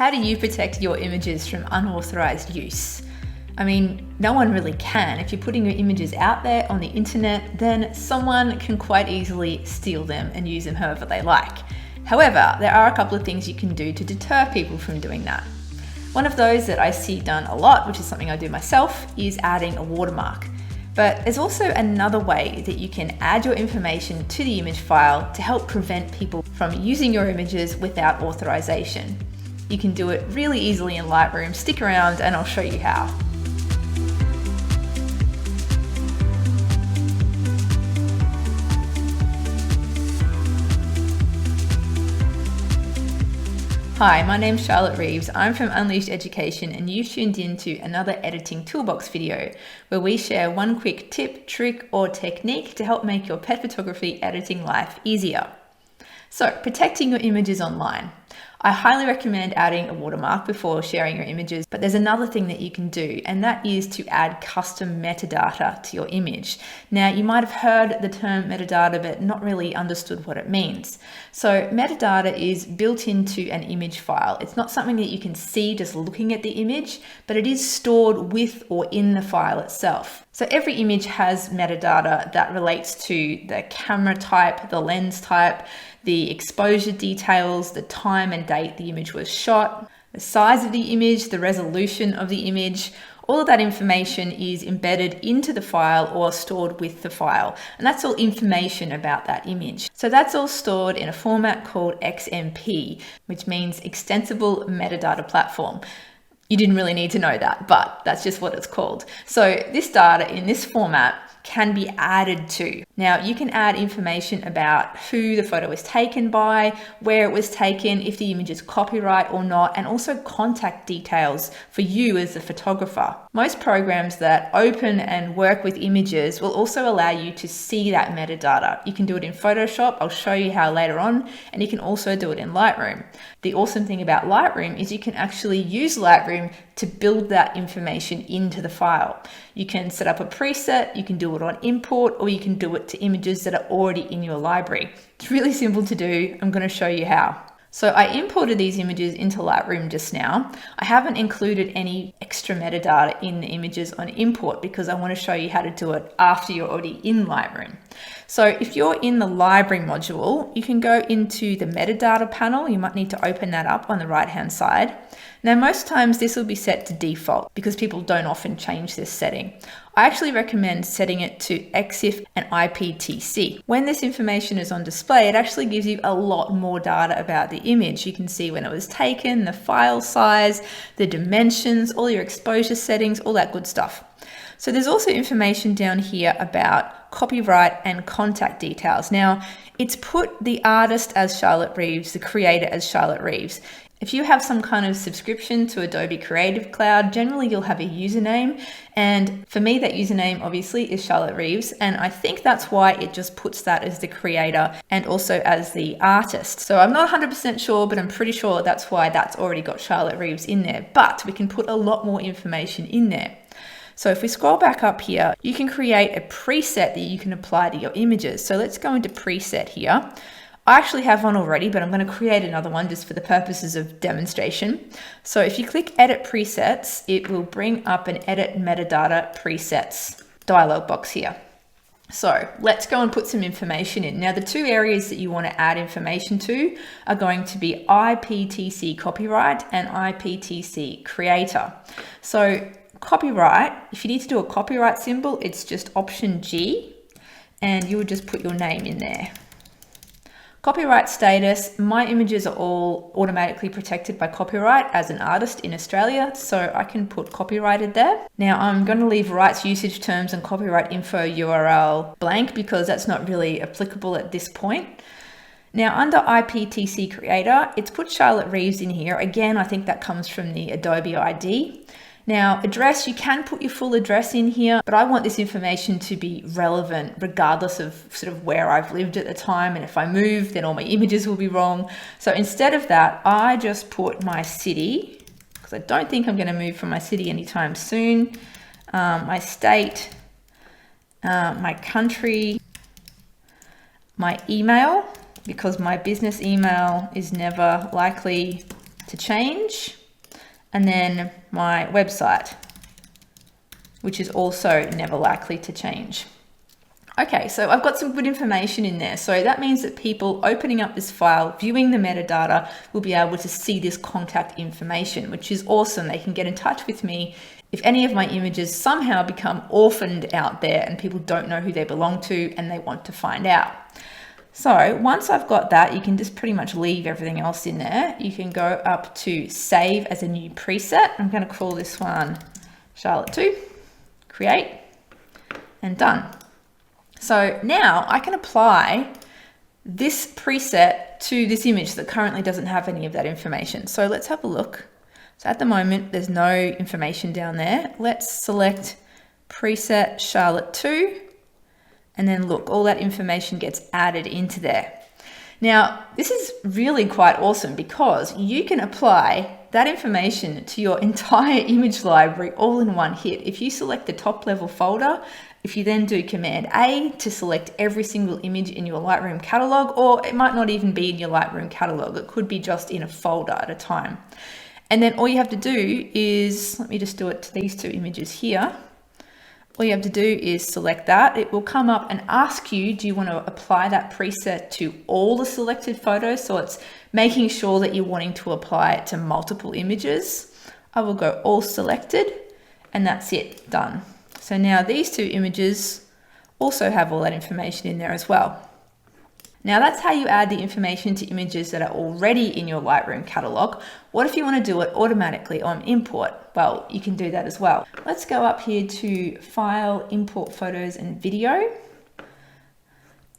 How do you protect your images from unauthorized use? I mean, no one really can. If you're putting your images out there on the internet, then someone can quite easily steal them and use them however they like. However, there are a couple of things you can do to deter people from doing that. One of those that I see done a lot, which is something I do myself, is adding a watermark. But there's also another way that you can add your information to the image file to help prevent people from using your images without authorization. You can do it really easily in Lightroom. Stick around and I'll show you how. Hi, my name's Charlotte Reeves. I'm from Unleashed Education and you've tuned into another Editing Toolbox video where we share one quick tip, trick or technique to help make your pet photography editing life easier. So, protecting your images online. I highly recommend adding a watermark before sharing your images, but there's another thing that you can do, and that is to add custom metadata to your image. Now, you might have heard the term metadata, but not really understood what it means. So metadata is built into an image file. It's not something that you can see just looking at the image, but it is stored with or in the file itself. So every image has metadata that relates to the camera type, the lens type, the exposure details, the time and date the image was shot, the size of the image, the resolution of the image. All of that information is embedded into the file or stored with the file. And that's all information about that image. So that's all stored in a format called XMP, which means Extensible Metadata Platform. You didn't really need to know that, but that's just what it's called. So this data in this format can be added to. Now you can add information about who the photo was taken by, where it was taken, if the image is copyright or not, and also contact details for you as the photographer. Most programs that open and work with images will also allow you to see that metadata. You can do it in Photoshop, I'll show you how later on, and you can also do it in Lightroom. The awesome thing about Lightroom is you can actually use Lightroom to build that information into the file. You can set up a preset, you can do it on import, or you can do it to images that are already in your library. It's really simple to do. I'm going to show you how. So I imported these images into Lightroom just now. I haven't included any extra metadata in the images on import because I want to show you how to do it after you're already in Lightroom. So if you're in the library module, you can go into the metadata panel. You might need to open that up on the right-hand side. Now, most times this will be set to default because people don't often change this setting. I actually recommend setting it to EXIF and IPTC. When this information is on display, it actually gives you a lot more data about the image. You can see when it was taken, the file size, the dimensions, all your exposure settings, all that good stuff. So there's also information down here about copyright and contact details. Now, it's put the artist as Charlotte Reeves, the creator as Charlotte Reeves. If you have some kind of subscription to Adobe Creative Cloud, generally you'll have a username. And for me, that username obviously is Charlotte Reeves. And I think that's why it just puts that as the creator and also as the artist. So I'm not 100% sure, but I'm pretty sure that's why that's already got Charlotte Reeves in there. But we can put a lot more information in there. So if we scroll back up here, you can create a preset that you can apply to your images. So let's go into preset here. I actually have one already, but I'm going to create another one just for the purposes of demonstration. So if you click Edit Presets, it will bring up an Edit Metadata Presets dialog box here. So let's go and put some information in. Now, the two areas that you want to add information to are going to be IPTC Copyright and IPTC Creator. So copyright, if you need to do a copyright symbol, it's just Option G, and you would just put your name in there. Copyright status, my images are all automatically protected by copyright as an artist in Australia, so I can put copyrighted there. Now I'm going to leave rights usage terms and copyright info URL blank because that's not really applicable at this point. Now under IPTC Creator, it's put Charlotte Reeves in here. Again, I think that comes from the Adobe ID. Now, address, you can put your full address in here, but I want this information to be relevant regardless of sort of where I've lived at the time. And if I move, then all my images will be wrong. So instead of that, I just put my city, because I don't think I'm going to move from my city anytime soon, my state, my country, my email, because my business email is never likely to change, and then my website, which is also never likely to change. Okay, so I've got some good information in there. So that means that people opening up this file, viewing the metadata, will be able to see this contact information, which is awesome. They can get in touch with me if any of my images somehow become orphaned out there and people don't know who they belong to and they want to find out. So once I've got that, you can just pretty much leave everything else in there. You can go up to save as a new preset. I'm going to call this one Charlotte 2, create, and done. So now I can apply this preset to this image that currently doesn't have any of that information. So let's have a look. So at the moment, there's no information down there. Let's select preset Charlotte 2, and then look, all that information gets added into there. Now, this is really quite awesome because you can apply that information to your entire image library all in one hit. If you select the top level folder, if you then do Command A to select every single image in your Lightroom catalog, or it might not even be in your Lightroom catalog, it could be just in a folder at a time. And then all you have to do is, let me just do it to these two images here. All you have to do is select that. It will come up and ask you, do you want to apply that preset to all the selected photos? So it's making sure that you're wanting to apply it to multiple images. I will go all selected, and that's it, done. So now these two images also have all that information in there as well. Now that's how you add the information to images that are already in your Lightroom catalog. What if you want to do it automatically on import? Well, you can do that as well. Let's go up here to File, Import Photos and Video.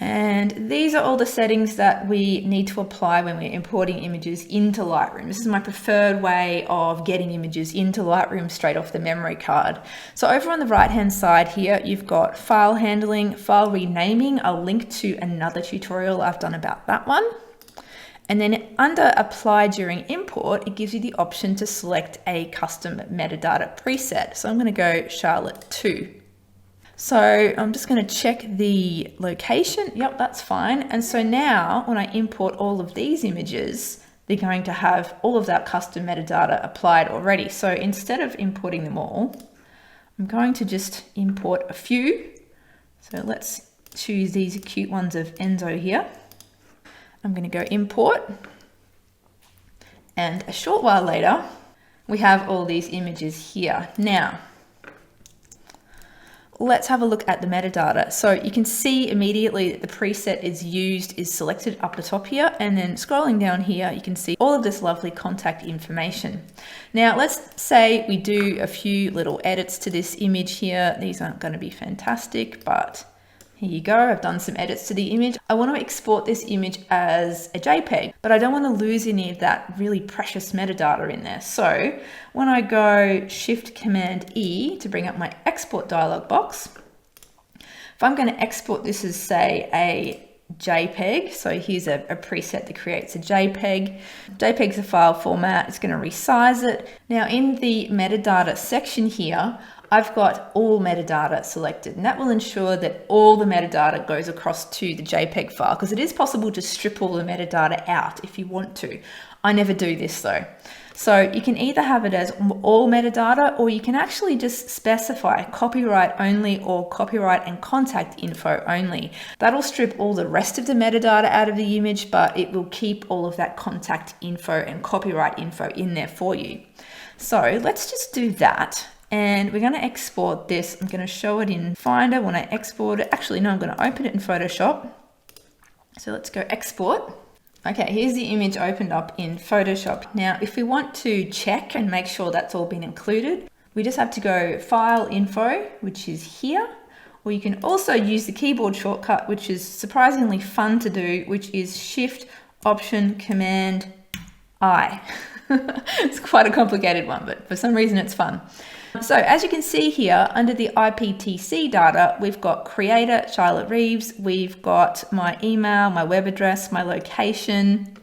And these are all the settings that we need to apply when we're importing images into Lightroom. This is my preferred way of getting images into Lightroom straight off the memory card. So over on the right-hand side here, you've got file handling, file renaming. I'll link to another tutorial I've done about that one. And then under apply during import, it gives you the option to select a custom metadata preset. So I'm going to go Charlotte 2. So I'm just going to check the location. Yep, that's fine. And so now when I import all of these images, they're going to have all of that custom metadata applied already. So instead of importing them all, I'm going to just import a few. So let's choose these cute ones of Enzo here. I'm going to go import. And a short while later, we have all these images here. Now, let's have a look at the metadata. So you can see immediately that the preset is selected up the top here, and then scrolling down here, you can see all of this lovely contact information. Now, let's say we do a few little edits to this image here. These aren't going to be fantastic, but here you go. I've done some edits to the image. I want to export this image as a JPEG, but I don't want to lose any of that really precious metadata in there. So when I go Shift Command E to bring up my export dialog box, if I'm going to export this as, say, a JPEG, so here's a preset that creates a JPEG. JPEG's a file format. It's going to resize it. Now in the metadata section here, I've got all metadata selected, and that will ensure that all the metadata goes across to the JPEG file, because it is possible to strip all the metadata out if you want to. I never do this though. So you can either have it as all metadata, or you can actually just specify copyright only or copyright and contact info only. That'll strip all the rest of the metadata out of the image, but it will keep all of that contact info and copyright info in there for you. So let's just do that. And we're going to export this. I'm going to show it in Finder when I export it. Actually, no, I'm going to open it in Photoshop. So let's go export. Okay, here's the image opened up in Photoshop. Now, if we want to check and make sure that's all been included, we just have to go File, Info, which is here. Or you can also use the keyboard shortcut, which is surprisingly fun to do, which is Shift, Option, Command, I. It's quite a complicated one, but for some reason it's fun. So as you can see here, under the IPTC data, we've got creator, Charlotte Reeves, we've got my email, my web address, my location,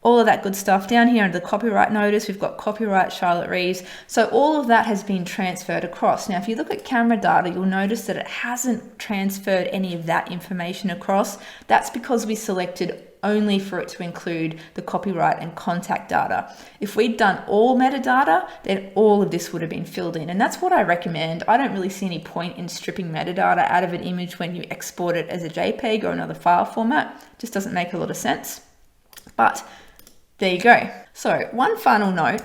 all of that good stuff. Down here under the copyright notice, we've got copyright Charlotte Reeves. So all of that has been transferred across. Now, if you look at camera data, you'll notice that it hasn't transferred any of that information across. That's because we selected only for it to include the copyright and contact data. If we'd done all metadata, then all of this would have been filled in. And that's what I recommend. I don't really see any point in stripping metadata out of an image when you export it as a JPEG or another file format. It just doesn't make a lot of sense. But there you go. So one final note,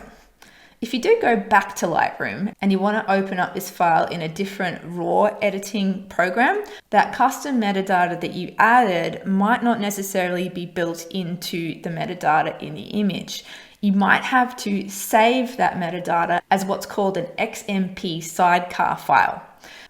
if you do go back to Lightroom and you want to open up this file in a different raw editing program, that custom metadata that you added might not necessarily be built into the metadata in the image. You might have to save that metadata as what's called an XMP sidecar file.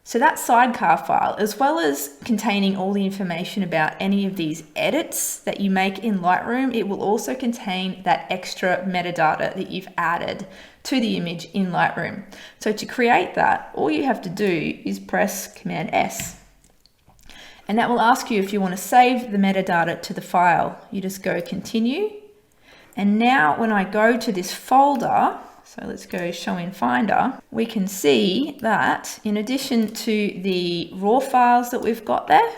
So that sidecar file, as well as containing all the information about any of these edits that you make in Lightroom, it will also contain that extra metadata that you've added to the image in Lightroom. So to create that, all you have to do is press Command S. And that will ask you if you want to save the metadata to the file. You just go Continue. And now when I go to this folder, so let's go Show in Finder, we can see that in addition to the raw files that we've got there,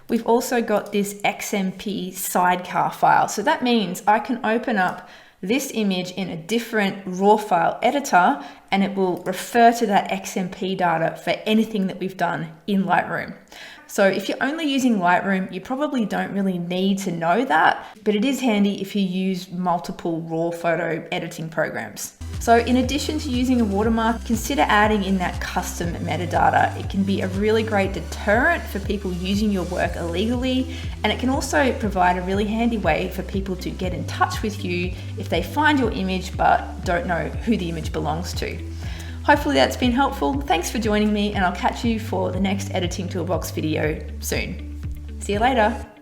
we've also got this XMP sidecar file. So that means I can open up this image in a different raw file editor and it will refer to that XMP data for anything that we've done in Lightroom. So if you're only using Lightroom, you probably don't really need to know that, but it is handy if you use multiple raw photo editing programs. So in addition to using a watermark, consider adding in that custom metadata. It can be a really great deterrent for people using your work illegally, and it can also provide a really handy way for people to get in touch with you if they find your image but don't know who the image belongs to. Hopefully that's been helpful. Thanks for joining me, and I'll catch you for the next Editing Toolbox video soon. See you later.